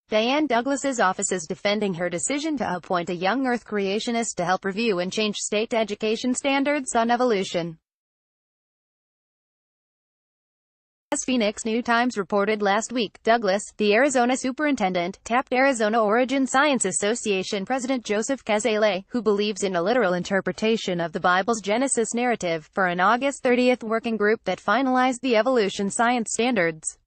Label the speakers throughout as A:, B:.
A: Diane Douglas's office is defending her decision to appoint a young Earth creationist to help review and change state education standards on evolution. As Phoenix New-Times reported last week, Douglas, the Arizona superintendent, tapped Arizona Origin Science Association President Joseph Kazale, who believes in a literal interpretation of the Bible's Genesis narrative, for an August 30th working group that finalized the evolution science standards.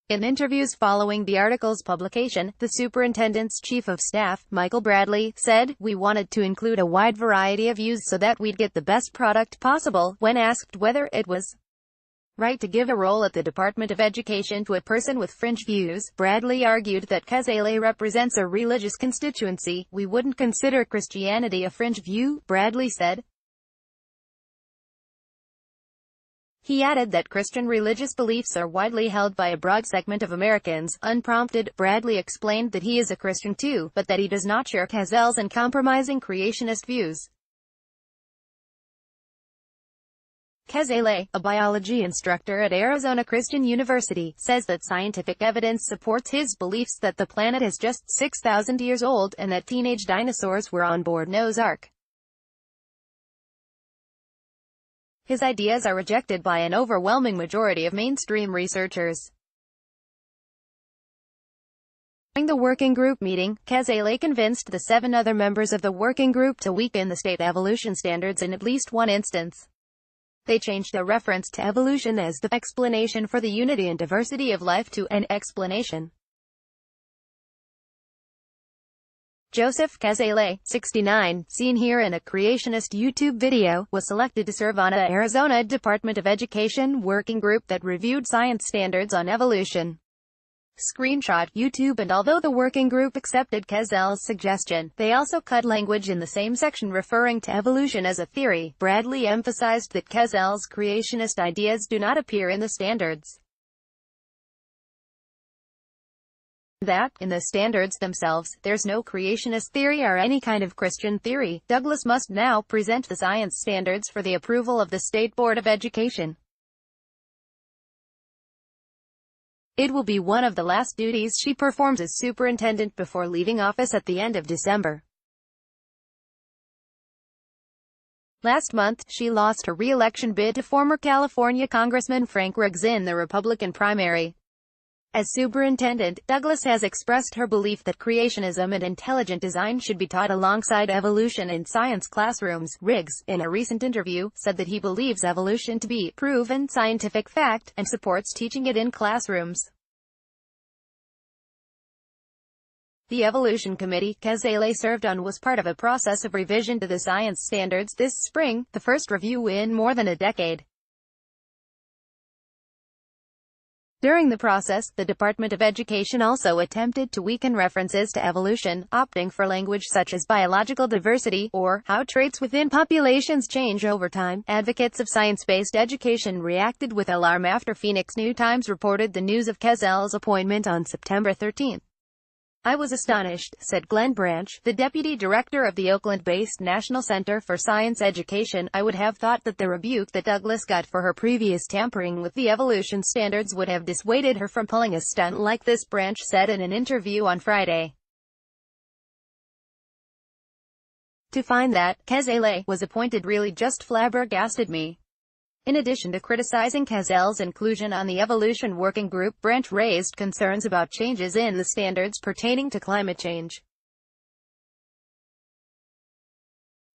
A: In interviews following the article's publication, the superintendent's chief of staff, Michael Bradley, said, "We wanted to include a wide variety of views so that we'd get the best product possible." When asked whether it was right to give a role at the Department of Education to a person with fringe views, Bradley argued that Kazale represents a religious constituency. "We wouldn't consider Christianity a fringe view," Bradley said. He added that Christian religious beliefs are widely held by a broad segment of Americans. Unprompted, Bradley explained that he is a Christian too, but that he does not share Kazale's uncompromising creationist views. Kazale, a biology instructor at Arizona Christian University, says that scientific evidence supports his beliefs that the planet is just 6,000 years old and that teenage dinosaurs were on board Noah's Ark. His ideas are rejected by an overwhelming majority of mainstream researchers. During the working group meeting, Kazale convinced the 7 other members of the working group to weaken the state evolution standards in at least one instance. They changed the reference to evolution as the explanation for the unity and diversity of life to an explanation. Joseph Kazale, 69, seen here in a Creationist YouTube video, was selected to serve on a Arizona Department of Education working group that reviewed science standards on evolution. Screenshot, YouTube. And although the working group accepted Kazale's suggestion, they also cut language in the same section referring to evolution as a theory. Bradley emphasized that Kazale's creationist ideas do not appear in the standards. That, in the standards themselves, there's no creationist theory or any kind of Christian theory. Douglas must now present the science standards for the approval of the State Board of Education. It will be one of the last duties she performs as superintendent before leaving office at the end of December. Last month, she lost her re-election bid to former California Congressman Frank Riggs in the Republican primary. As superintendent, Douglas has expressed her belief that creationism and intelligent design should be taught alongside evolution in science classrooms. Riggs, in a recent interview, said that he believes evolution to be proven scientific fact, and supports teaching it in classrooms. The Evolution Committee Kazale served on was part of a process of revision to the science standards this spring, the first review in more than a decade. During the process, the Department of Education also attempted to weaken references to evolution, opting for language such as biological diversity, or how traits within populations change over time. Advocates of science-based education reacted with alarm after Phoenix New-Times reported the news of Kazale's appointment on September 13. "I was astonished," said Glenn Branch, the deputy director of the Oakland-based National Center for Science Education. "I would have thought that the rebuke that Douglas got for her previous tampering with the evolution standards would have dissuaded her from pulling a stunt like this," Branch said in an interview on Friday. "To find that Kazale was appointed really just flabbergasted me." In addition to criticizing Kazale's inclusion on the evolution working group, Branch raised concerns about changes in the standards pertaining to climate change.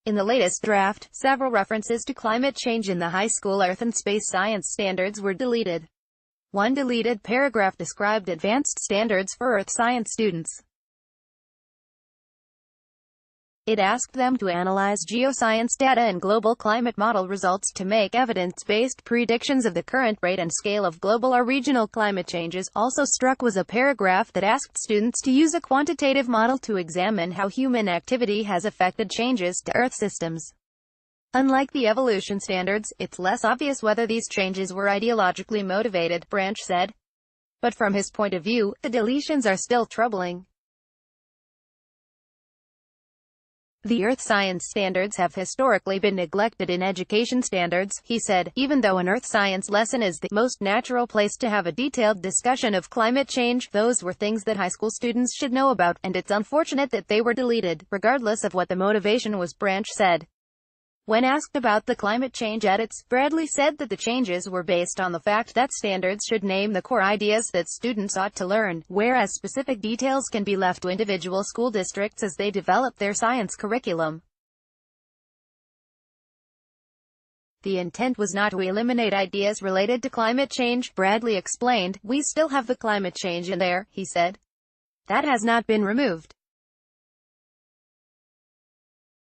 A: In the latest draft, several references to climate change in the high school Earth and Space Science standards were deleted. One deleted paragraph described advanced standards for Earth science students. It asked them to analyze geoscience data and global climate model results to make evidence-based predictions of the current rate and scale of global or regional climate changes. Also struck was a paragraph that asked students to use a quantitative model to examine how human activity has affected changes to Earth systems. Unlike the evolution standards, it's less obvious whether these changes were ideologically motivated, Branch said. But from his point of view, the deletions are still troubling. The earth science standards have historically been neglected in education standards, he said. Even though an earth science lesson is the most natural place to have a detailed discussion of climate change, those were things that high school students should know about, and it's unfortunate that they were deleted, regardless of what the motivation was, Branch said. When asked about the climate change edits, Bradley said that the changes were based on the fact that standards should name the core ideas that students ought to learn, whereas specific details can be left to individual school districts as they develop their science curriculum. The intent was not to eliminate ideas related to climate change, Bradley explained. We still have the climate change in there, he said. That has not been removed.